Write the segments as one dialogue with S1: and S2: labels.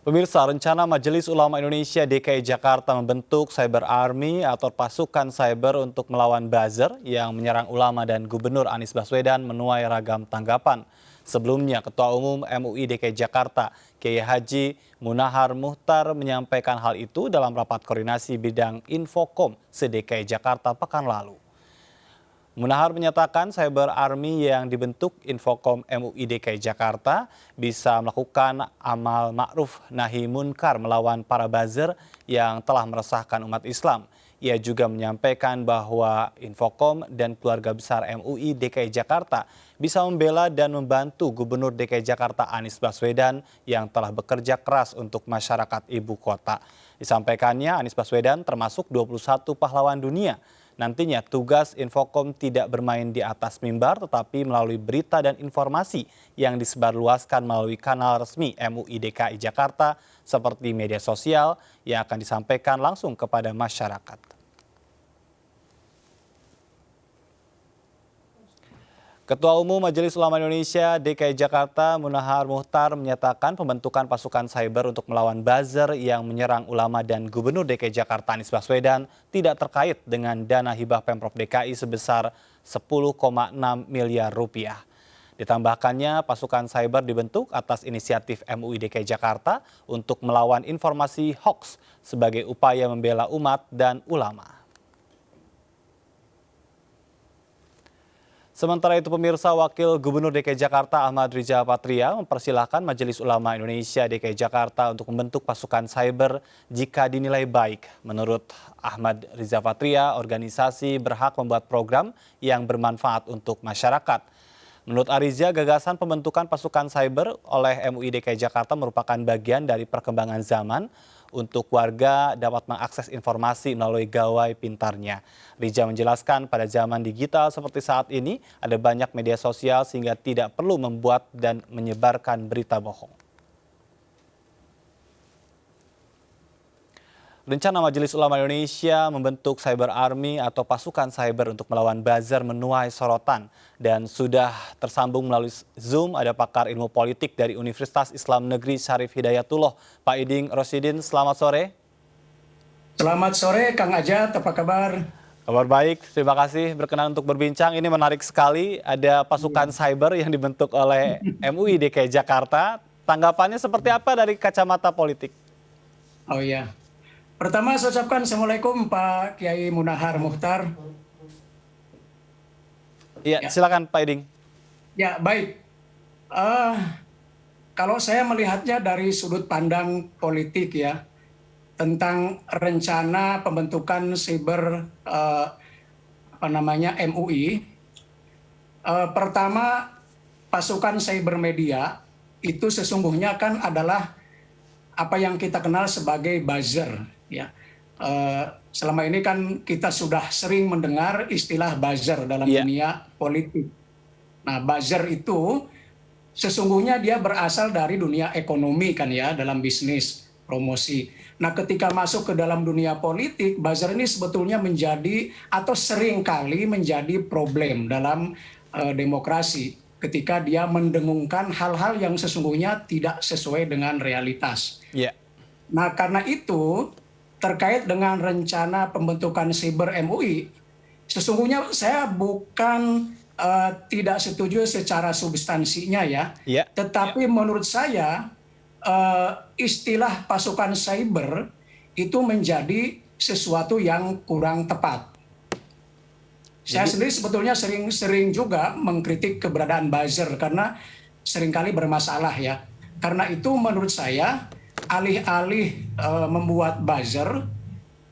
S1: Pemirsa, rencana Majelis Ulama Indonesia DKI Jakarta membentuk Cyber Army atau pasukan cyber untuk melawan buzzer yang menyerang ulama dan Gubernur Anies Baswedan menuai ragam tanggapan. Sebelumnya, Ketua Umum MUI DKI Jakarta, Kiai Haji Munahar Muhtar menyampaikan hal itu dalam rapat koordinasi bidang Infokom se-DKI Jakarta pekan lalu. Munahar menyatakan Cyber Army yang dibentuk Infokom MUI DKI Jakarta bisa melakukan amal ma'ruf nahi munkar melawan para buzzer yang telah meresahkan umat Islam. Ia juga menyampaikan bahwa Infokom dan keluarga besar MUI DKI Jakarta bisa membela dan membantu Gubernur DKI Jakarta Anies Baswedan yang telah bekerja keras untuk masyarakat ibu kota. Disampaikannya Anies Baswedan termasuk 21 pahlawan dunia. Nantinya tugas Infokom tidak bermain di atas mimbar tetapi melalui berita dan informasi yang disebarluaskan melalui kanal resmi MUI DKI Jakarta seperti media sosial yang akan disampaikan langsung kepada masyarakat. Ketua Umum Majelis Ulama Indonesia DKI Jakarta Munahar Muhtar menyatakan pembentukan pasukan cyber untuk melawan buzzer yang menyerang ulama dan Gubernur DKI Jakarta Anies Baswedan tidak terkait dengan dana hibah Pemprov DKI sebesar 10,6 miliar rupiah. Ditambahkannya pasukan cyber dibentuk atas inisiatif MUI DKI Jakarta untuk melawan informasi hoax sebagai upaya membela umat dan ulama. Sementara itu pemirsa, Wakil Gubernur DKI Jakarta Ahmad Riza Patria mempersilahkan Majelis Ulama Indonesia DKI Jakarta untuk membentuk pasukan cyber jika dinilai baik. Menurut Ahmad Riza Patria, organisasi berhak membuat program yang bermanfaat untuk masyarakat. Menurut Ariza, gagasan pembentukan pasukan cyber oleh MUI DKI Jakarta merupakan bagian dari perkembangan zaman untuk warga dapat mengakses informasi melalui gawai pintarnya. Riza menjelaskan pada zaman digital seperti saat ini ada banyak media sosial sehingga tidak perlu membuat dan menyebarkan berita bohong. Rencana Majelis Ulama Indonesia membentuk Cyber Army atau pasukan cyber untuk melawan buzzer menuai sorotan dan sudah tersambung melalui Zoom ada pakar ilmu politik dari Universitas Islam Negeri Syarif Hidayatullah, Pak Iding Rosidin. Selamat sore.
S2: Selamat sore Kang Ajat, apa kabar?
S1: Kabar baik, terima kasih berkenan untuk berbincang. Ini menarik sekali, ada pasukan cyber yang dibentuk oleh MUI DKI Jakarta. Tanggapannya seperti apa dari kacamata politik?
S2: Oh iya. Pertama saya ucapkan Assalamualaikum Pak Kiai Munahar Muhtar.
S1: Iya, silakan Pak Iding.
S2: Ya baik, kalau saya melihatnya dari sudut pandang politik ya, tentang rencana pembentukan cyber MUI. Pertama, pasukan cyber media itu sesungguhnya kan adalah apa yang kita kenal sebagai buzzer. Ya, selama ini kan kita sudah sering mendengar istilah buzzer dalam dunia politik. Nah, buzzer itu sesungguhnya dia berasal dari dunia ekonomi kan ya, dalam bisnis, promosi. Nah, ketika masuk ke dalam dunia politik, buzzer ini sebetulnya menjadi atau seringkali menjadi problem dalam demokrasi ketika dia mendengungkan hal-hal yang sesungguhnya tidak sesuai dengan realitas. Nah, karena itu terkait dengan rencana pembentukan Cyber MUI, sesungguhnya saya bukan tidak setuju secara substansinya ya, tetapi menurut saya istilah pasukan cyber itu menjadi sesuatu yang kurang tepat. Saya sendiri sebetulnya sering juga mengkritik keberadaan buzzer karena seringkali bermasalah ya. Karena itu menurut saya alih-alih membuat buzzer,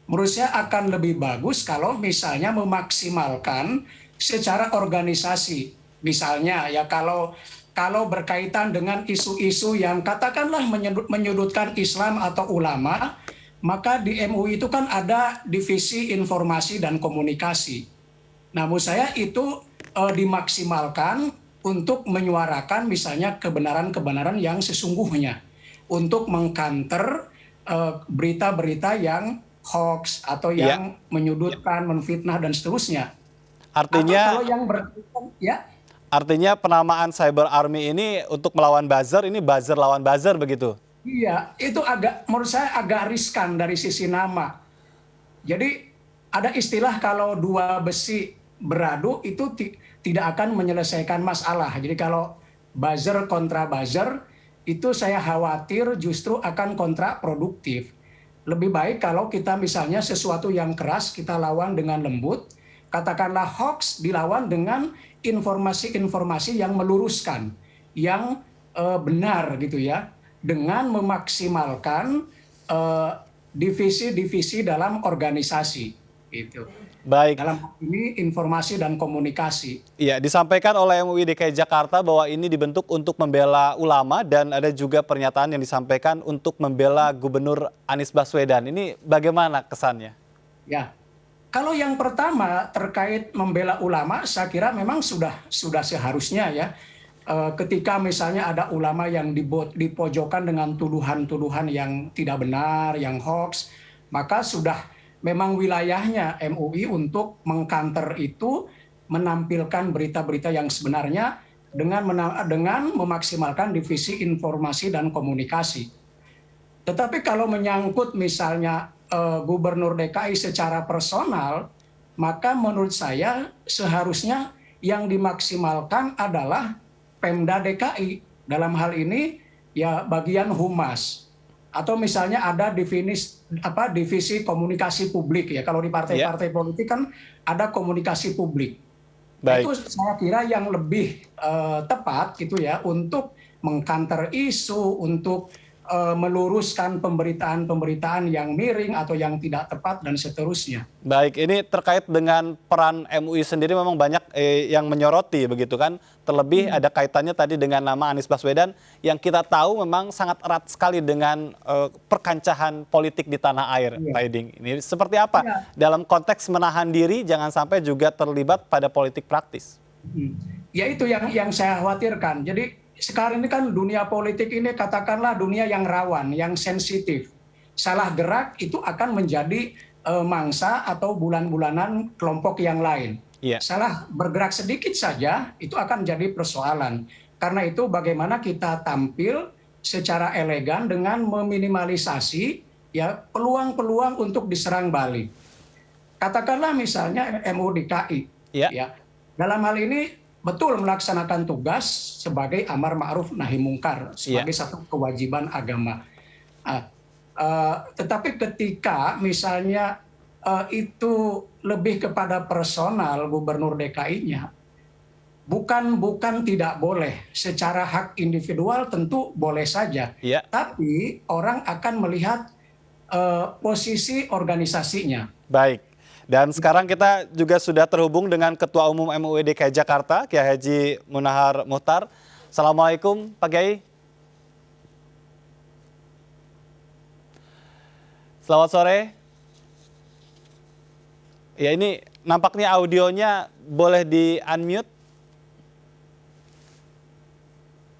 S2: menurut saya akan lebih bagus kalau misalnya memaksimalkan secara organisasi. Misalnya ya kalau berkaitan dengan isu-isu yang katakanlah menyudutkan Islam atau ulama, maka di MUI itu kan ada divisi informasi dan komunikasi. Nah, menurut saya itu dimaksimalkan untuk menyuarakan misalnya kebenaran-kebenaran yang sesungguhnya, untuk mengcounter berita-berita yang hoax atau yang menyudutkan, menfitnah dan seterusnya.
S1: Artinya,
S2: atau kalau yang
S1: artinya penamaan Cyber Army ini untuk melawan buzzer, ini buzzer lawan buzzer begitu?
S2: Iya, itu menurut saya agak riskan dari sisi nama. Jadi ada istilah kalau dua besi beradu itu tidak akan menyelesaikan masalah. Jadi kalau buzzer kontra buzzer itu saya khawatir justru akan kontraproduktif. Lebih baik kalau kita misalnya sesuatu yang keras kita lawan dengan lembut, katakanlah hoax dilawan dengan informasi-informasi yang meluruskan, yang benar gitu ya, dengan memaksimalkan eh, divisi-divisi dalam organisasi gitu.
S1: Baik.
S2: Dalam hal ini informasi dan komunikasi.
S1: Iya, disampaikan oleh MUI DKI Jakarta bahwa ini dibentuk untuk membela ulama dan ada juga pernyataan yang disampaikan untuk membela Gubernur Anies Baswedan. Ini bagaimana kesannya?
S2: Ya, kalau yang pertama terkait membela ulama, saya kira memang sudah seharusnya ya. Ketika misalnya ada ulama yang dipojokkan dengan tuduhan-tuduhan yang tidak benar, yang hoax, maka sudah memang wilayahnya MUI untuk mengkanter itu, menampilkan berita-berita yang sebenarnya dengan memaksimalkan divisi informasi dan komunikasi. Tetapi kalau menyangkut misalnya Gubernur DKI secara personal, maka menurut saya seharusnya yang dimaksimalkan adalah Pemda DKI. Dalam hal ini ya bagian humas. Atau misalnya ada divisi komunikasi publik ya. Kalau di
S1: Ya,
S2: partai-partai politik kan ada komunikasi publik. Nah, itu
S1: baik.
S2: saya kira yang lebih tepat gitu ya untuk mengkanter isu, untuk meluruskan pemberitaan-pemberitaan yang miring atau yang tidak tepat dan seterusnya.
S1: Baik, ini terkait dengan peran MUI sendiri memang banyak yang menyoroti begitu kan. Terlebih ada kaitannya tadi dengan nama Anies Baswedan yang kita tahu memang sangat erat sekali dengan perkancahan politik di tanah air,
S2: Iya.
S1: Pak Iding. Ini seperti apa
S2: Iya.
S1: dalam konteks menahan diri jangan sampai juga terlibat pada politik praktis.
S2: Ya itu yang saya khawatirkan. Jadi sekarang ini kan dunia politik ini katakanlah dunia yang rawan, yang sensitif. Salah gerak itu akan menjadi mangsa atau bulan-bulanan kelompok yang lain.
S1: Iya,
S2: Salah bergerak sedikit saja itu akan jadi persoalan. Karena itu bagaimana kita tampil secara elegan dengan meminimalisasi ya peluang-peluang untuk diserang balik. Katakanlah misalnya MUI DKI,
S1: iya,
S2: ya dalam hal ini betul melaksanakan tugas sebagai amar ma'ruf nahi mungkar
S1: iya,
S2: sebagai satu kewajiban agama. Ah, tetapi ketika misalnya itu lebih kepada personal gubernur DKI-nya, bukan tidak boleh secara hak individual tentu boleh saja,
S1: iya.
S2: tapi orang akan melihat posisi organisasinya.
S1: Baik. Dan sekarang kita juga sudah terhubung dengan Ketua Umum MUI DKI Jakarta, Kiai Haji Munahar Muhtar. Assalamualaikum, Pak Kiai. Selamat sore. Ya, ini nampaknya audionya boleh di-unmute.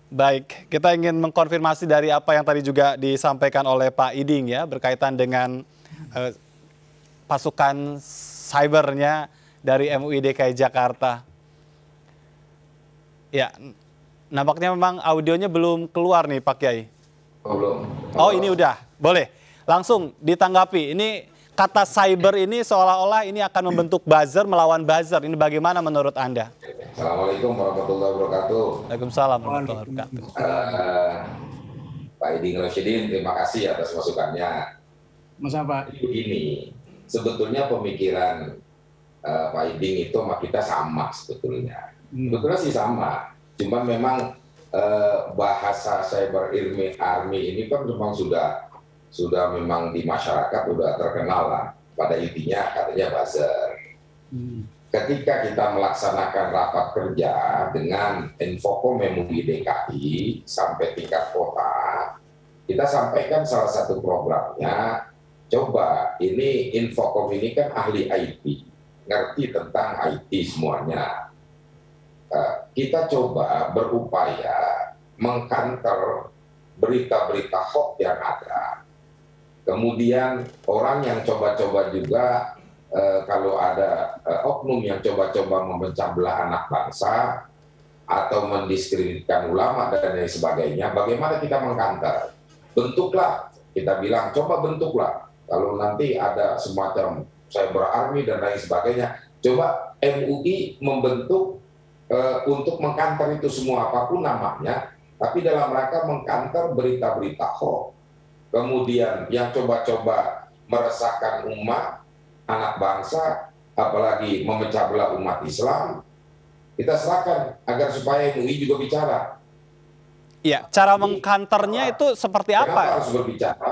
S1: Baik, kita ingin mengkonfirmasi dari apa yang tadi juga disampaikan oleh Pak Iding ya, berkaitan dengan eh, pasukan cybernya dari MUI DKI Jakarta. Ya, nampaknya memang audionya belum keluar nih Pak Kiai.
S3: Oh, belum.
S1: Oh, ini udah, boleh. Langsung ditanggapi. Ini kata cyber ini seolah-olah ini akan membentuk buzzer melawan buzzer. Ini bagaimana menurut Anda?
S3: Assalamualaikum warahmatullahi wabarakatuh.
S1: Waalaikumsalam warahmatullahi wabarakatuh.
S3: Pak Iding Rosyidin, terima kasih atas masukannya.
S2: Mas Pak.
S3: Begini, sebetulnya pemikiran Pak Iding itu sama kita sama sebetulnya. Sebetulnya sih sama. Cuma memang bahasa cyber army ini kan memang sudah memang di masyarakat sudah terkenal lah. Pada intinya katanya buzzer. Ketika kita melaksanakan rapat kerja dengan Infokom MUI DKI sampai tingkat kota, kita sampaikan salah satu programnya, coba ini Infokom ini kan ahli IT, ngerti tentang IT semuanya. Kita coba berupaya mengkanter berita-berita hoax yang ada. Kemudian orang yang coba-coba juga kalau ada oknum yang coba-coba memecah belah anak bangsa atau mendiskreditkan ulama dan lain sebagainya, bagaimana kita mengkanter? bentuklah, kita bilang coba bentuklah. Kalau nanti ada semacam cyber army dan lain sebagainya, coba MUI membentuk untuk mengkanter itu semua apapun namanya, tapi dalam rangka mengkanter berita-berita hoax. Kemudian yang coba-coba meresahkan umat, anak bangsa, apalagi memecah belah umat Islam, kita serahkan agar supaya MUI juga bicara.
S1: Iya, cara mengkanternya itu seperti
S3: Kenapa
S1: apa?
S3: harus berbicara?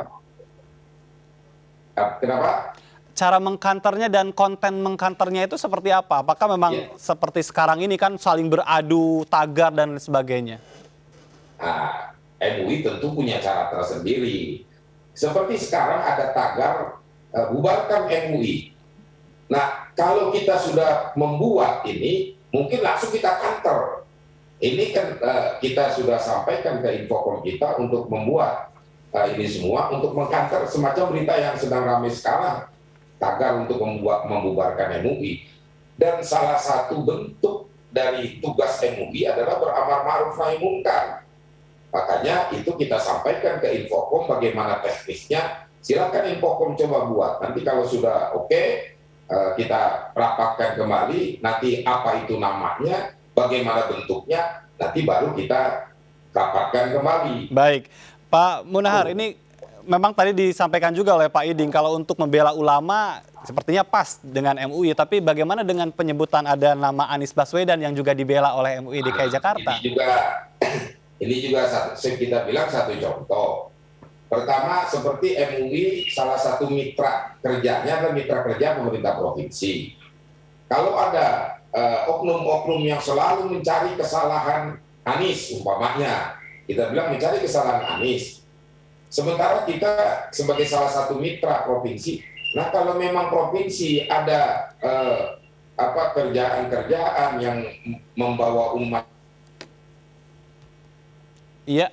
S3: Kenapa?
S1: Cara mengkanternya dan konten mengkanternya itu seperti apa? Apakah memang seperti sekarang ini kan saling beradu tagar dan sebagainya?
S3: Nah, MUI tentu punya cara tersendiri. Seperti sekarang ada tagar bubarkan MUI. Nah, kalau kita sudah membuat ini, mungkin langsung kita kanter. Ini kan kita sudah sampaikan ke Infocom kita untuk membuat ini semua, untuk mengkanter semacam berita yang sedang ramai sekarang. Tagar untuk membubarkan MUI. Dan salah satu bentuk dari tugas MUI adalah beramar ma'ruf nahi munkar. Makanya itu kita sampaikan ke Infocom bagaimana teknisnya. Silakan Infocom coba buat. Nanti kalau sudah oke, kita rapatkan kembali. Nanti apa itu namanya, bagaimana bentuknya, nanti baru kita rapatkan kembali.
S1: Baik, Pak Munahar, ini memang tadi disampaikan juga oleh Pak Iding kalau untuk membela ulama sepertinya pas dengan MUI, tapi bagaimana dengan penyebutan ada nama Anies Baswedan yang juga dibela oleh MUI DKI Jakarta?
S3: Ini juga kita bilang satu contoh. Pertama, seperti MUI salah satu mitra kerjanya adalah mitra kerja pemerintah provinsi. Kalau ada oknum-oknum yang selalu mencari kesalahan Anies, umpamanya, kita bilang mencari kesalahan Anies. Sementara kita sebagai salah satu mitra provinsi, nah kalau memang provinsi ada kerjaan-kerjaan yang membawa umat.
S1: Iya,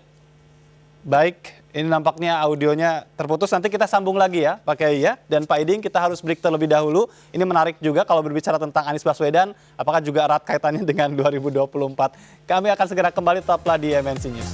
S1: baik. Ini nampaknya audionya terputus. Nanti kita sambung lagi ya, Pak Kiai ya. Dan Pak Iding, kita harus break terlebih dahulu. Ini menarik juga kalau berbicara tentang Anies Baswedan, apakah juga erat kaitannya dengan 2024. Kami akan segera kembali, tetaplah di MNC News.